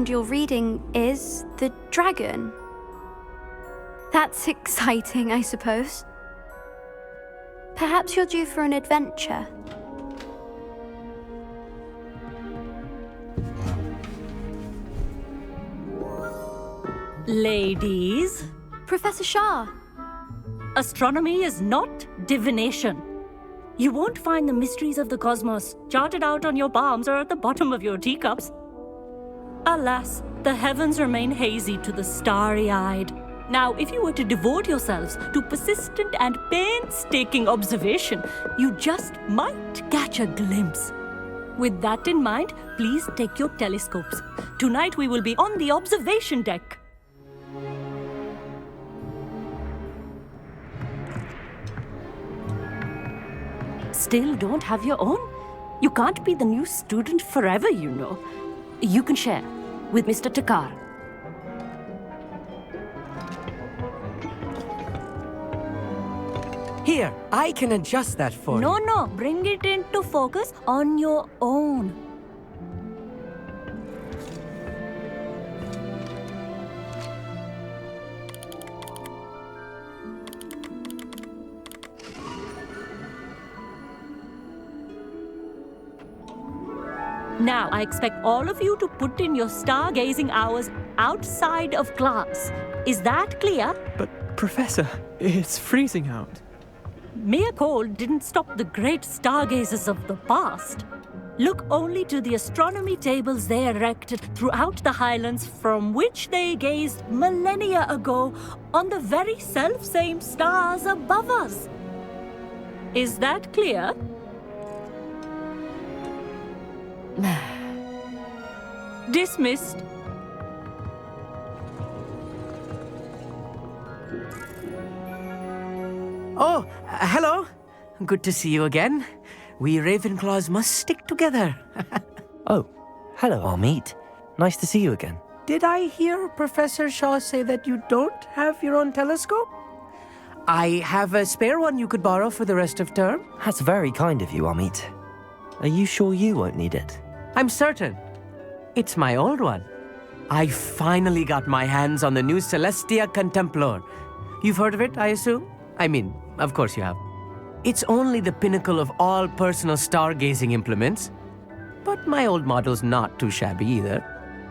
understand you're reading is the dragon. That's exciting, I suppose. Perhaps you're due for an adventure. Ladies, Professor Shah. astronomy is not divination. You won't find the mysteries of the cosmos charted out on your palms or at the bottom of your teacups. Alas, the heavens remain hazy to the starry-eyed. Now, if you were to devote yourselves to persistent and painstaking observation, you just might catch a glimpse. With that in mind, please take your telescopes. Tonight we will be on the observation deck. Still don't have your own? You can't be the new student forever, you know. You can share with Mr. Takar. Here, I can adjust that for you. No, bring it into focus on your own. Now, I expect all of you to put in your stargazing hours outside of class. Is that clear? But, Professor, it's freezing out. Mere cold didn't stop the great stargazers of the past. Look only to the astronomy tables they erected throughout the highlands from which they gazed millennia ago on the very self-same stars above us. Is that clear? Dismissed. Oh, hello. Good to see you again. We Ravenclaws must stick together. Oh, hello, Amit. Nice to see you again. Did I hear Professor Shaw say that you don't have your own telescope? I have a spare one you could borrow for the rest of term. That's very kind of you, Amit. Are you sure you won't need it? I'm certain. It's my old one. I finally got my hands on the new Celestia Contemplor. You've heard of it, I assume? I mean, of course you have. It's only the pinnacle of all personal stargazing implements. But my old model's not too shabby either.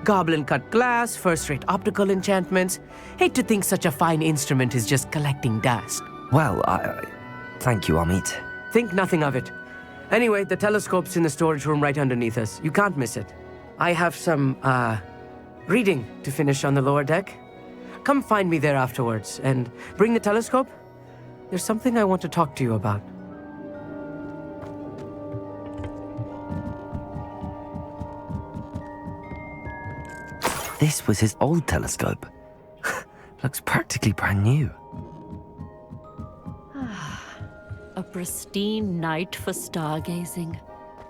Goblin-cut glass, first-rate optical enchantments. Hate to think such a fine instrument is just collecting dust. Well, thank you, Amit. Think nothing of it. Anyway, the telescope's in the storage room right underneath us. You can't miss it. I have some, reading to finish on the lower deck. Come find me there afterwards, and bring the telescope. There's something I want to talk to you about. This was his old telescope. Looks practically brand new. A pristine night for stargazing.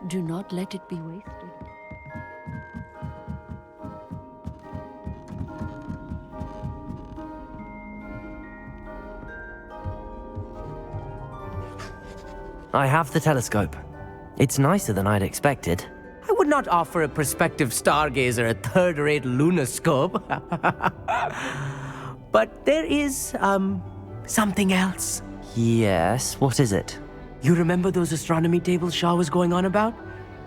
Do not let it be wasted. I have the telescope. It's nicer than I'd expected. I would not offer a prospective stargazer a third-rate lunoscope. But there is, something else. Yes, what is it? You remember those astronomy tables Shaw was going on about?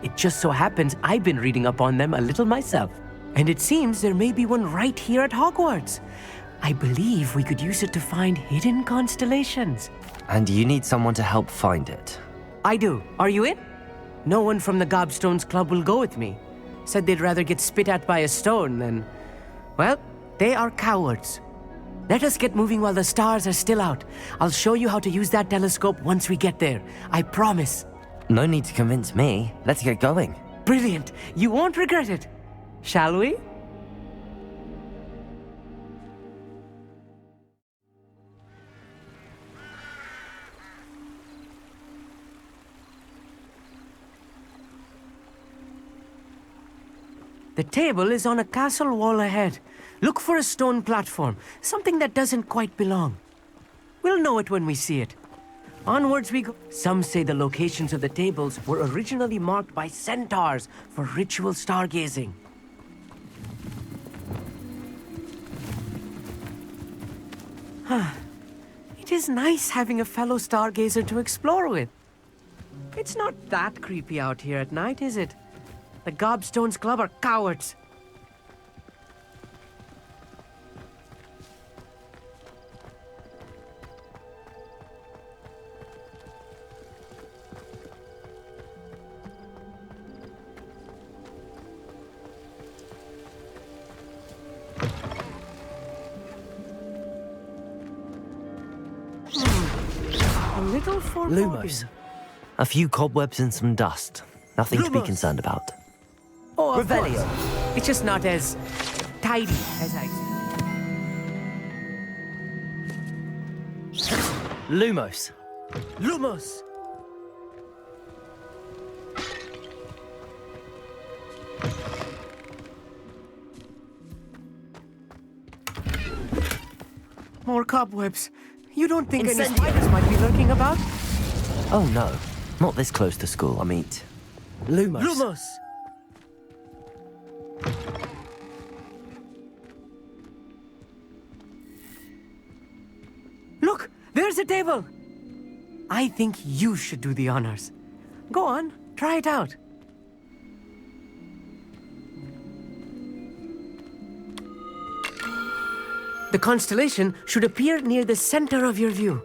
It just so happens I've been reading up on them a little myself. And it seems there may be one right here at Hogwarts. I believe we could use it to find hidden constellations. And you need someone to help find it. I do. Are you in? No one from the Gobstones Club will go with me. Said they'd rather get spit at by a stone than... Well, they are cowards. Let us get moving while the stars are still out. I'll show you how to use that telescope once we get there. I promise. No need to convince me. Let's get going. Brilliant. You won't regret it. Shall we? The table is on a castle wall ahead. Look for a stone platform, something that doesn't quite belong. We'll know it when we see it. Onwards we go. Some say the locations of the tables were originally marked by centaurs for ritual stargazing. It is nice having a fellow stargazer to explore with. It's not that creepy out here at night, is it? The Gobstones Club are cowards. A little foreboding. Lumos. A few cobwebs and some dust. Nothing to be Lumos. concerned about. Oh, of Revelio. course. It's just not as tidy as I expected. Lumos. Lumos! More cobwebs. You don't think any Incendio. spiders might be lurking about? Oh no. Not this close to school, I mean. Lumos. Lumos! Look! There's a table! I think you should do the honors. Go on, try it out. The constellation should appear near the center of your view.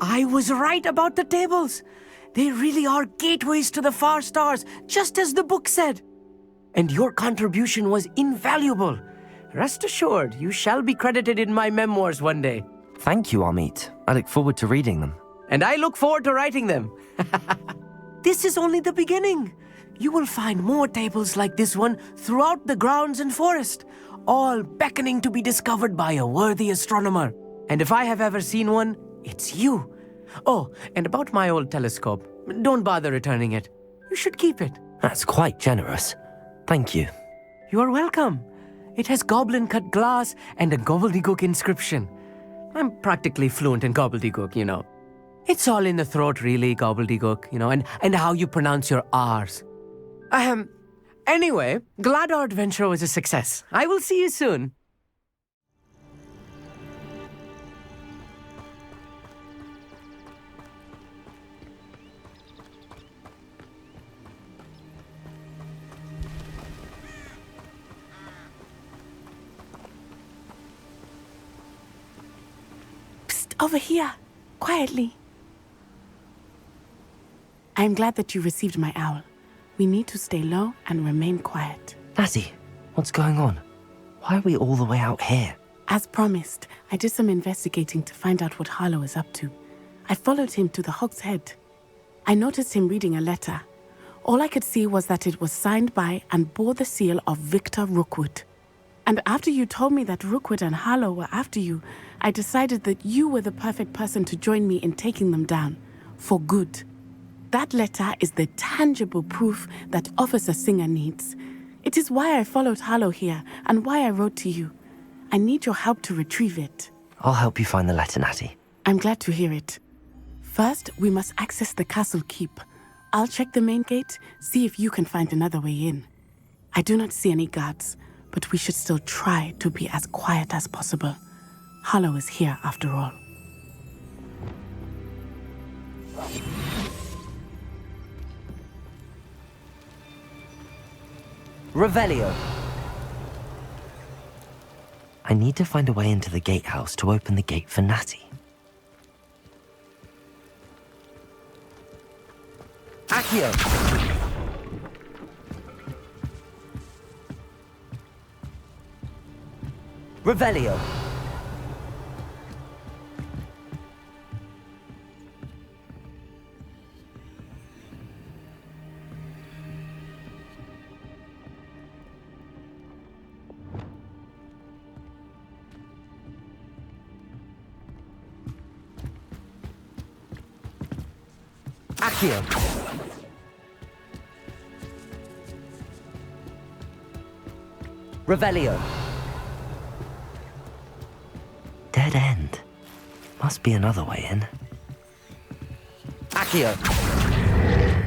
I was right about the tables. They really are gateways to the far stars, just as the book said. And your contribution was invaluable. Rest assured, you shall be credited in my memoirs one day. Thank you, Amit. I look forward to reading them. And I look forward to writing them. This is only the beginning. You will find more tables like this one throughout the grounds and forest, all beckoning to be discovered by a worthy astronomer. And if I have ever seen one, it's you. Oh, and about my old telescope, don't bother returning it. You should keep it. That's quite generous. Thank you. You are welcome. It has goblin-cut glass and a gobbledygook inscription. I'm practically fluent in gobbledygook, you know. It's all in the throat, really, gobbledygook, you know, and how you pronounce your R's. Anyway, glad our adventure was a success. I will see you soon. Over here, quietly. I am glad that you received my owl. We need to stay low and remain quiet. Natty, what's going on? Why are we all the way out here? As promised, I did some investigating to find out what Harlow is up to. I followed him to the Hog's Head. I noticed him reading a letter. All I could see was that it was signed by and bore the seal of Victor Rookwood. And after you told me that Rookwood and Harlow were after you, I decided that you were the perfect person to join me in taking them down, for good. That letter is the tangible proof that Officer Singer needs. It is why I followed Harlow here and why I wrote to you. I need your help to retrieve it. I'll help you find the letter, Natty. I'm glad to hear it. First, we must access the castle keep. I'll check the main gate, see if you can find another way in. I do not see any guards, but we should still try to be as quiet as possible. Harlow is here after all. Revelio. I need to find a way into the gatehouse to open the gate for Natty. Accio. Revelio. Accio. Revelio. Dead end. Must be another way in. Accio!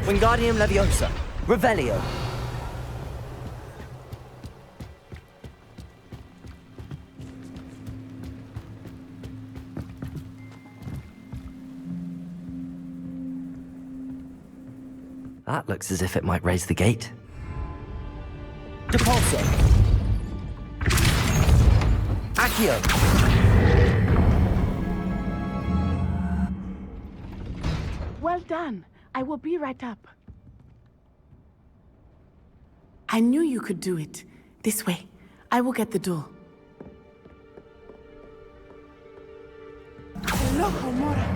Wingardium Leviosa! Revelio! That looks as if it might raise the gate. Depulso! Accio! Well done. I will be right up. I knew you could do it. This way. I will get the door. Hello, Homura.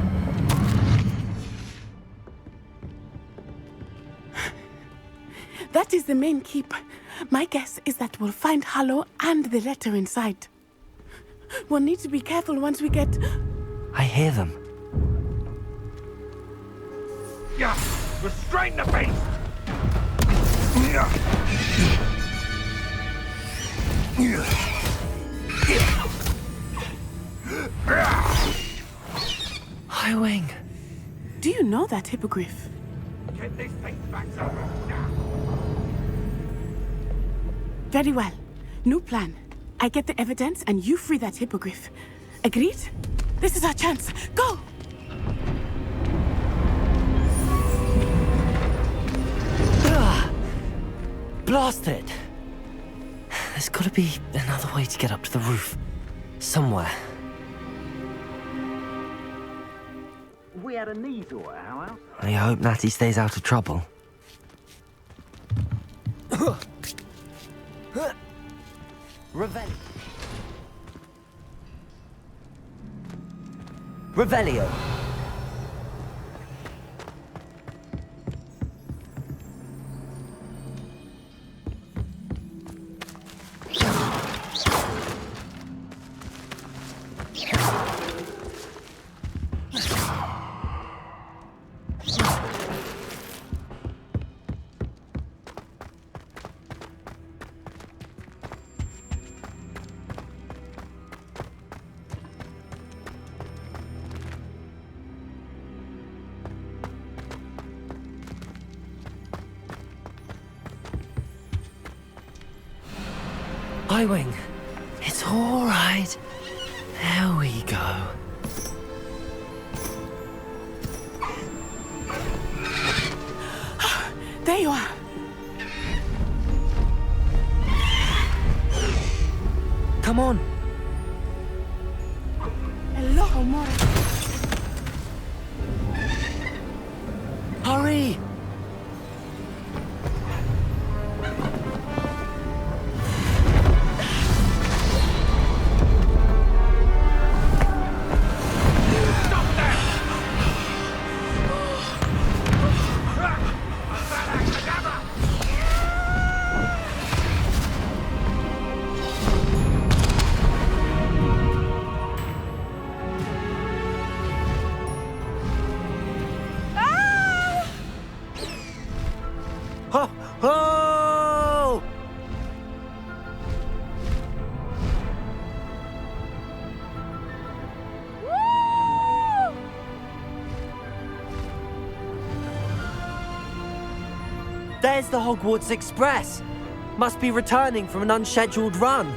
That is the main keep. My guess is that we'll find Harlow and the letter inside. We'll need to be careful once we get... I hear them. Yeah, restrain the beast! Highwing! Do you know that hippogriff? Get this thing back up now! Very well. New plan. I get the evidence and you free that hippogriff. Agreed? This is our chance. Go! Blast it! There's gotta be another way to get up to the roof. Somewhere. We had a knee to our house. I hope Natty stays out of trouble. Revelio. Revelio. Highwing, it's all right. There we go. There you are. Come on. Hello, Homura. Hurry! Ho! Ho! There's the Hogwarts Express. Must be returning from an unscheduled run.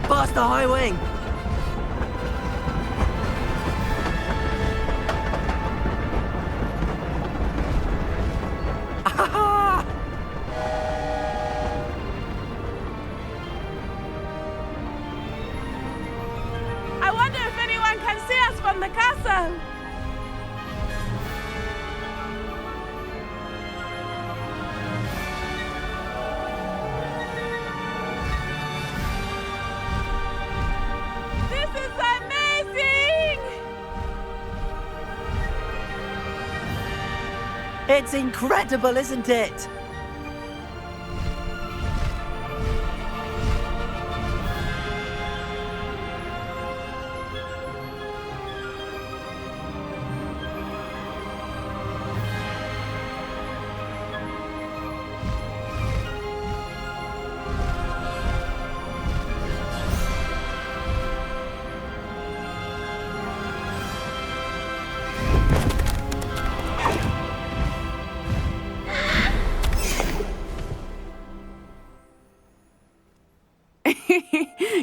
Past the high wing! I wonder if anyone can see us from the castle. It's incredible, isn't it?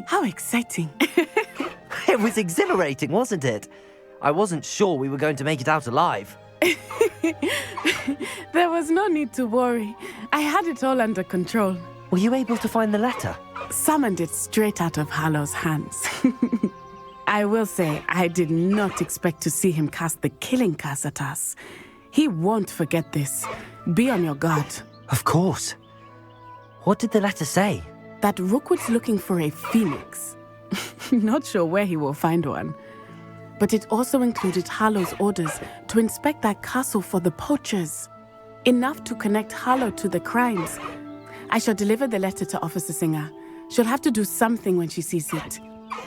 How exciting. It was exhilarating, wasn't it? I wasn't sure we were going to make it out alive. There was no need to worry. I had it all under control. Were you able to find the letter? Summoned it straight out of Harlow's hands. I will say, I did not expect to see him cast the killing curse at us. He won't forget this. Be on your guard. Of course. What did the letter say? That Rookwood's looking for a phoenix. Not sure where he will find one. But it also included Harlow's orders to inspect that castle for the poachers. Enough to connect Harlow to the crimes. I shall deliver the letter to Officer Singer. She'll have to do something when she sees it.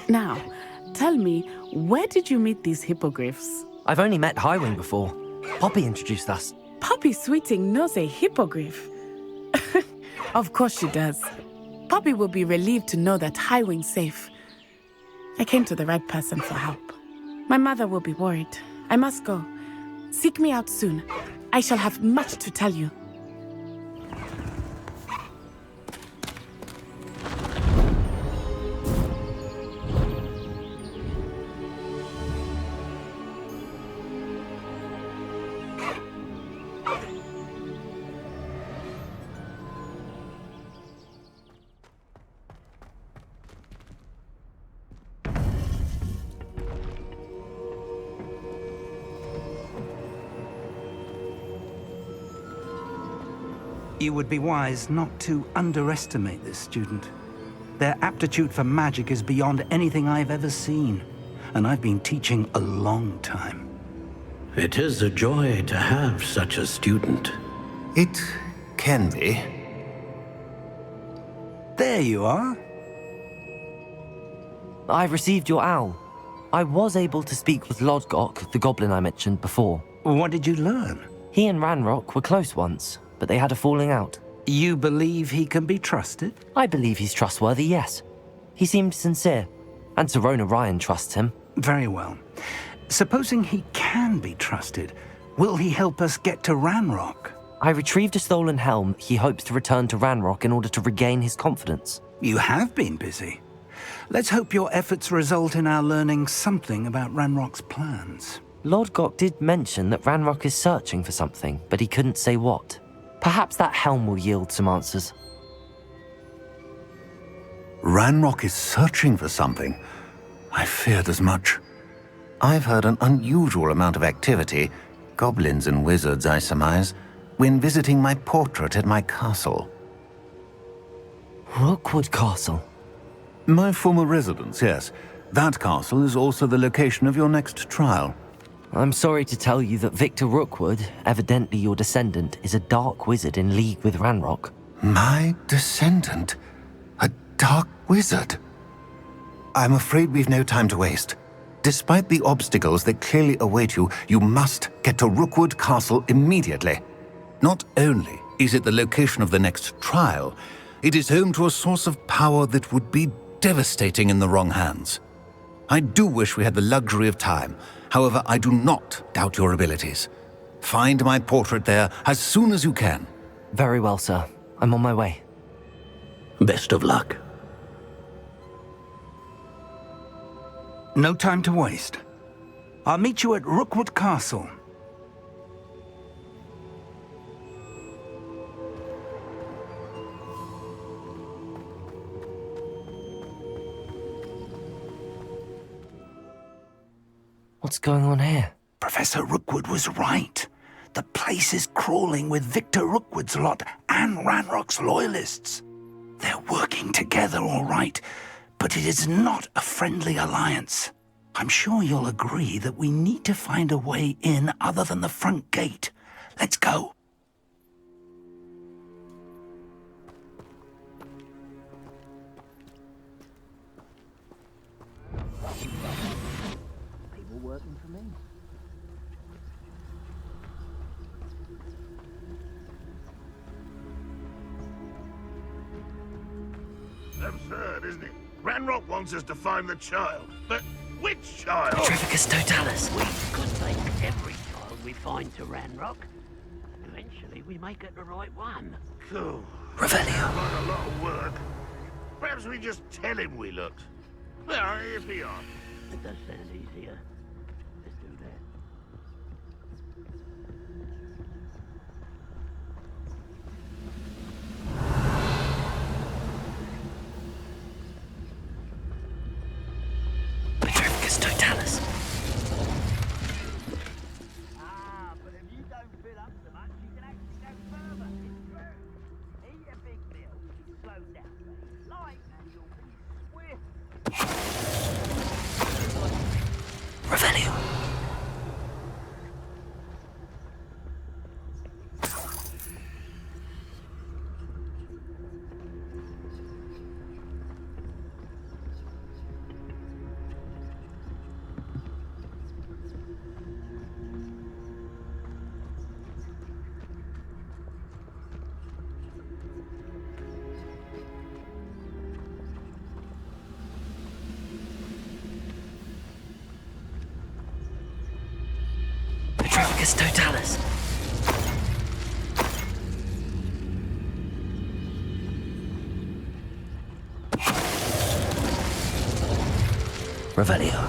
Now, tell me, where did you meet these hippogriffs? I've only met Highwing before. Poppy introduced us. Poppy Sweeting knows a hippogriff. Of course she does. Poppy will be relieved to know that Highwing's safe. I came to the right person for help. My mother will be worried. I must go. Seek me out soon. I shall have much to tell you. You would be wise not to underestimate this student. Their aptitude for magic is beyond anything I've ever seen, and I've been teaching a long time. It is a joy to have such a student. It can be. There you are. I received your owl. I was able to speak with Lodgok, the goblin I mentioned before. What did you learn? He and Ranrock were close once, but they had a falling out. You believe he can be trusted? I believe he's trustworthy, yes. He seemed sincere, and Serona Ryan trusts him. Very well. Supposing he can be trusted, will he help us get to Ranrock? I retrieved a stolen helm he hopes to return to Ranrock in order to regain his confidence. You have been busy. Let's hope your efforts result in our learning something about Ranrock's plans. Lodgok did mention that Ranrock is searching for something, but he couldn't say what. Perhaps that helm will yield some answers. Ranrock is searching for something. I feared as much. I've heard an unusual amount of activity, goblins and wizards, I surmise, when visiting my portrait at my castle. Rookwood Castle? My former residence, yes. That castle is also the location of your next trial. I'm sorry to tell you that Victor Rookwood, evidently your descendant, is a dark wizard in league with Ranrock. My descendant? A dark wizard? I'm afraid we've no time to waste. Despite the obstacles that clearly await you, you must get to Rookwood Castle immediately. Not only is it the location of the next trial, it is home to a source of power that would be devastating in the wrong hands. I do wish we had the luxury of time. However, I do not doubt your abilities. Find my portrait there as soon as you can. Very well, sir. I'm on my way. Best of luck. No time to waste. I'll meet you at Rookwood Castle. What's going on here? Professor Rookwood was right. The place is crawling with Victor Rookwood's lot and Ranrock's loyalists. They're working together, all right, but it is not a friendly alliance. I'm sure you'll agree that we need to find a way in other than the front gate. Let's go. People working for me. Absurd, isn't it? Ranrock wants us to find the child. But which child? Petrificus totalis. We could take every child we find to Ranrock. Eventually, we may get the right one. Cool. Revelio. Quite a lot of work. Perhaps we just tell him we looked. Well, if he are. It does sound easier. Let's do that. Petrificus totalis. But if you don't fill up so much, you can actually go further. It's true. Eat a big meal, slow down, light, and you'll be swift. Revelio. Petrificus totalis. Revelio.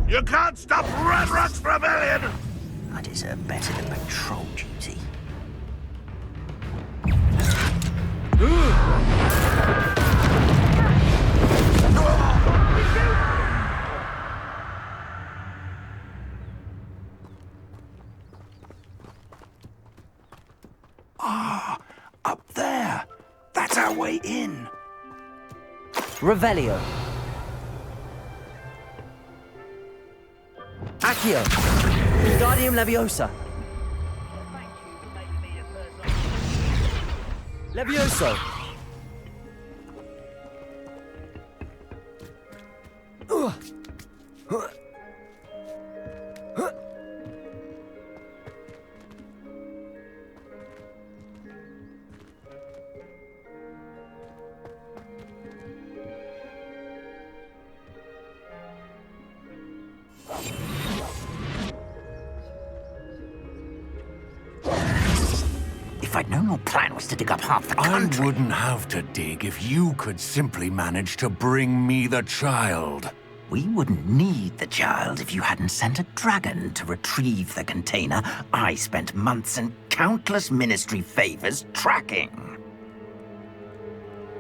You can't stop Ranrock's rebellion! I deserve better than patrol duty. Up there. That's our way in. Revelio. Accio. Wingardium Leviosa. Levioso. If I'd known your plan was to dig up half the country... I wouldn't have to dig if you could simply manage to bring me the child. We wouldn't need the child if you hadn't sent a dragon to retrieve the container I spent months and countless ministry favors tracking.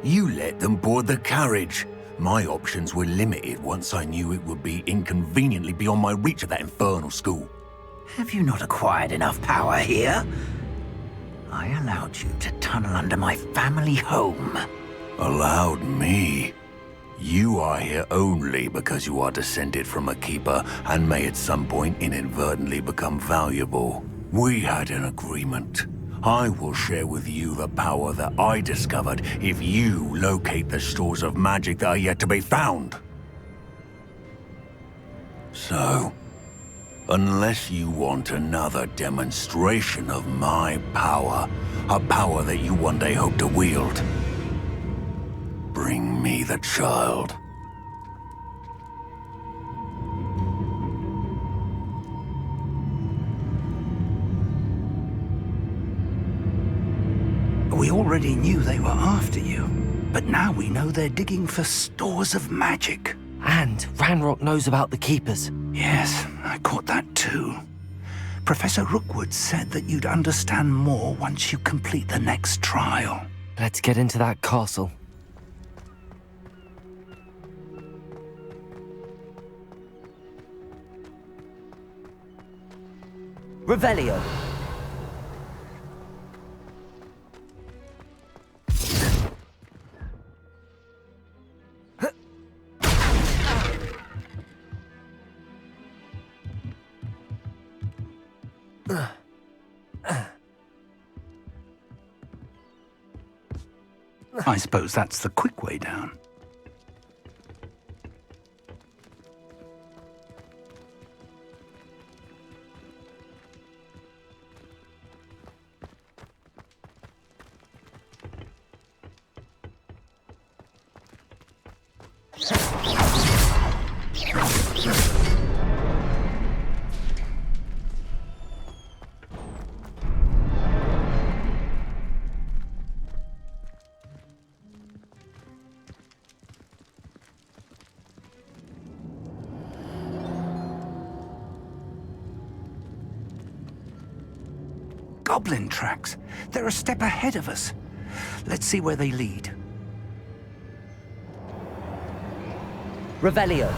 You let them board the carriage. My options were limited once I knew it would be inconveniently beyond my reach at that infernal school. Have you not acquired enough power here? I allowed you to tunnel under my family home. Allowed me? You are here only because you are descended from a keeper and may at some point inadvertently become valuable. We had an agreement. I will share with you the power that I discovered if you locate the stores of magic that are yet to be found. So, unless you want another demonstration of my power, a power that you one day hope to wield, bring me the child. We already knew they were after you, but now we know they're digging for stores of magic. And Ranrock knows about the Keepers. Yes, I caught that too. Professor Rookwood said that you'd understand more once you complete the next trial. Let's get into that castle. Revelio. I suppose that's the quick way down. Goblin tracks. They're a step ahead of us. Let's see where they lead. Revelio.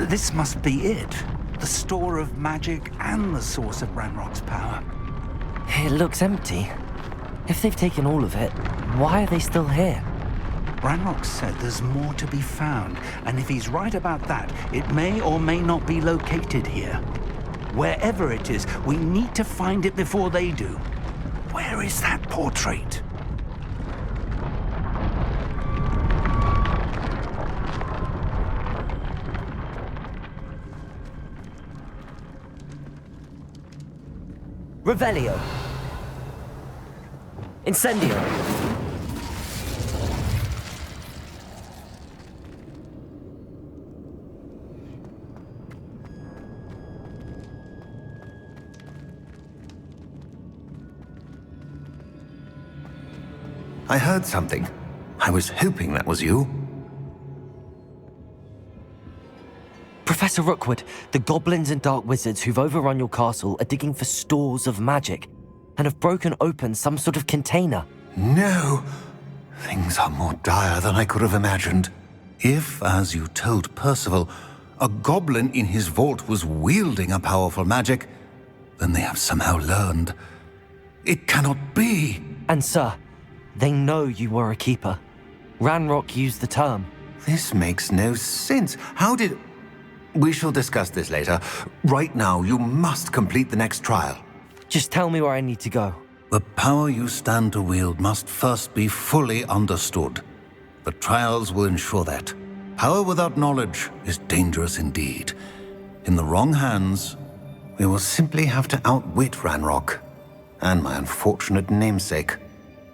This must be it. The store of magic and the source of Ranrock's power. It looks empty. If they've taken all of it, why are they still here? Ranrock said there's more to be found, and if he's right about that, it may or may not be located here. Wherever it is, we need to find it before they do. Where is that portrait? Revelio. Incendio. I heard something. I was hoping that was you. Professor Rookwood, the goblins and dark wizards who've overrun your castle are digging for stores of magic and have broken open some sort of container. No! Things are more dire than I could have imagined. If, as you told Percival, a goblin in his vault was wielding a powerful magic, then they have somehow learned. It cannot be! And sir, they know you were a keeper. Ranrock used the term. This makes no sense. How did... We shall discuss this later. Right now, you must complete the next trial. Just tell me where I need to go. The power you stand to wield must first be fully understood. The trials will ensure that. Power without knowledge is dangerous indeed. In the wrong hands, we will simply have to outwit Ranrock and my unfortunate namesake.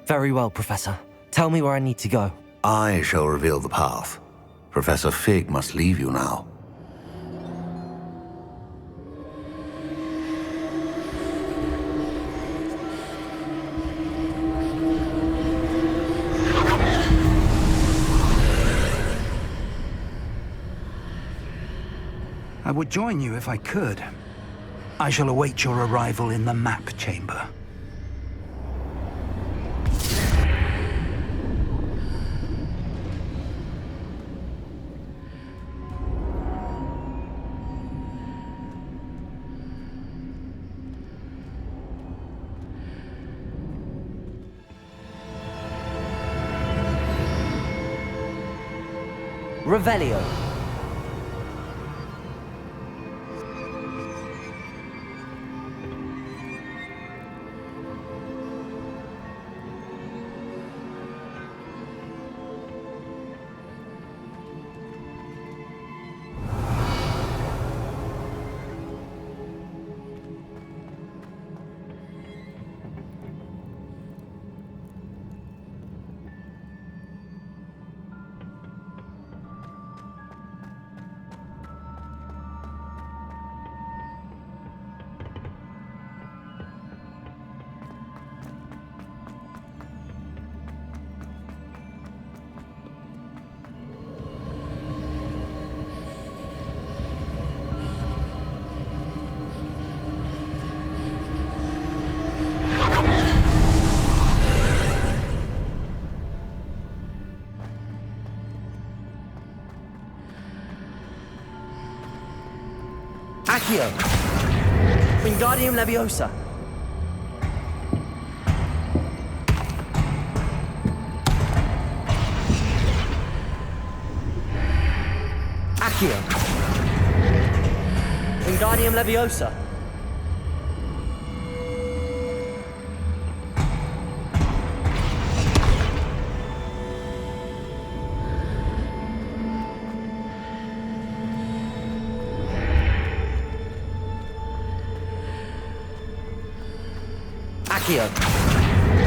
Very well, Professor. Tell me where I need to go. I shall reveal the path. Professor Fig must leave you now. I would join you if I could. I shall await your arrival in the map chamber. Revelio. Accio. Wingardium Leviosa. Accio. Wingardium Leviosa. Accio.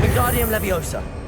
Wingardium Leviosa.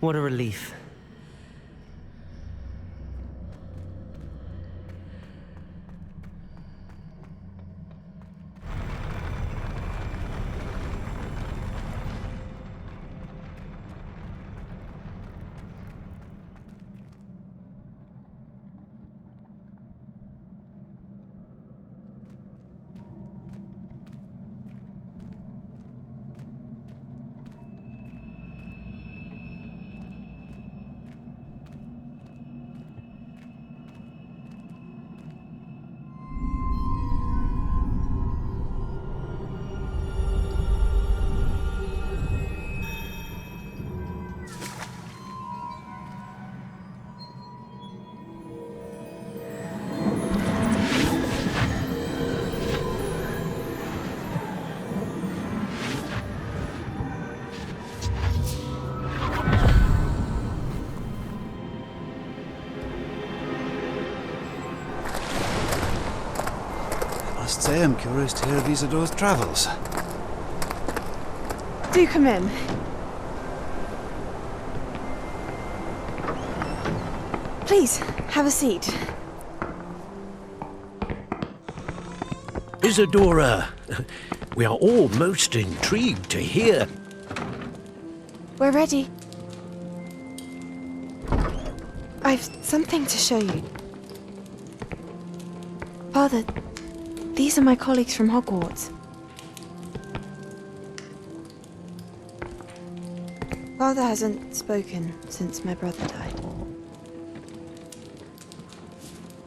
What a relief. Must say I'm curious to hear of Isadore's travels. Do come in. Please, have a seat. Isadora, we are all most intrigued to hear. We're ready. I've something to show you. Father, these are my colleagues from Hogwarts. Father hasn't spoken since my brother died.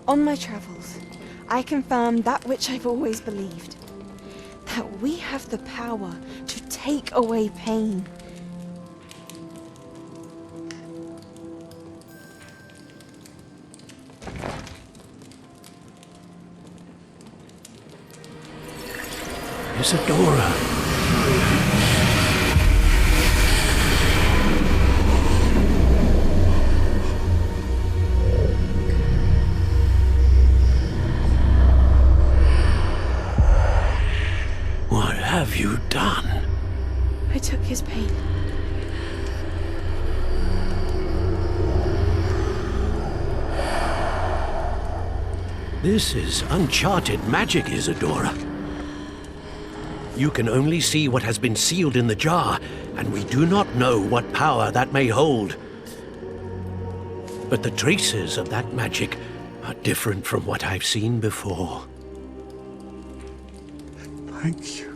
On my travels, I confirmed that which I've always believed. That we have the power to take away pain. Isadora. What have you done? I took his pain. This is uncharted magic, Isadora. You can only see what has been sealed in the jar, and we do not know what power that may hold. But the traces of that magic are different from what I've seen before. Thank you.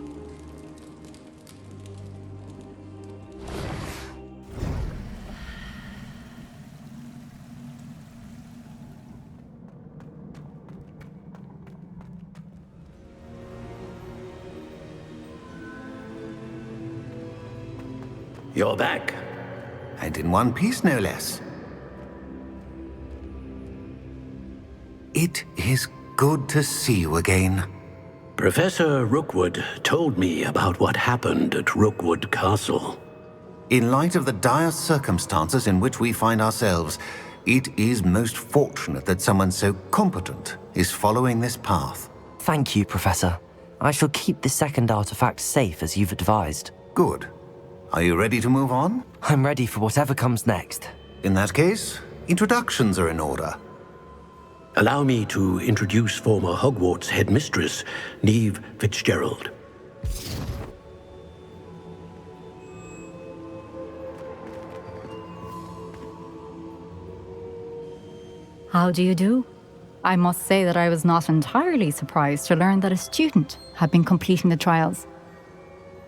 You're back. And in one piece, no less. It is good to see you again. Professor Rookwood told me about what happened at Rookwood Castle. In light of the dire circumstances in which we find ourselves, it is most fortunate that someone so competent is following this path. Thank you, Professor. I shall keep the second artifact safe as you've advised. Good. Are you ready to move on? I'm ready for whatever comes next. In that case, introductions are in order. Allow me to introduce former Hogwarts headmistress, Neve Fitzgerald. How do you do? I must say that I was not entirely surprised to learn that a student had been completing the trials.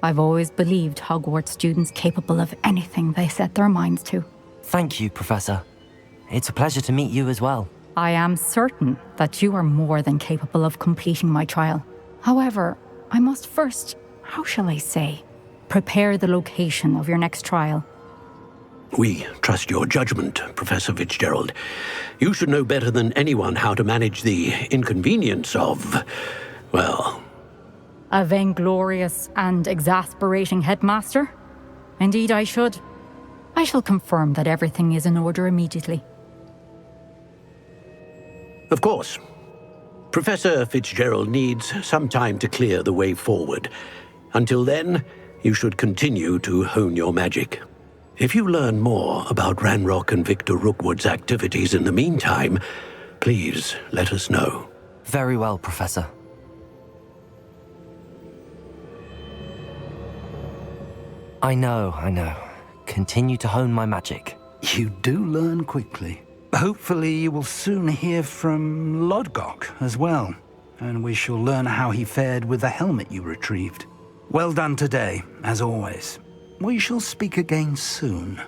I've always believed Hogwarts students capable of anything they set their minds to. Thank you, Professor. It's a pleasure to meet you as well. I am certain that you are more than capable of completing my trial. However, I must first, how shall I say, prepare the location of your next trial. We trust your judgment, Professor Fitzgerald. You should know better than anyone how to manage the inconvenience of, well... A vainglorious and exasperating headmaster? Indeed I should. I shall confirm that everything is in order immediately. Of course. Professor Fitzgerald needs some time to clear the way forward. Until then, you should continue to hone your magic. If you learn more about Ranrock and Victor Rookwood's activities in the meantime, please let us know. Very well, Professor. I know. Continue to hone my magic. You do learn quickly. Hopefully you will soon hear from Lodgok as well, and we shall learn how he fared with the helmet you retrieved. Well done today, as always. We shall speak again soon.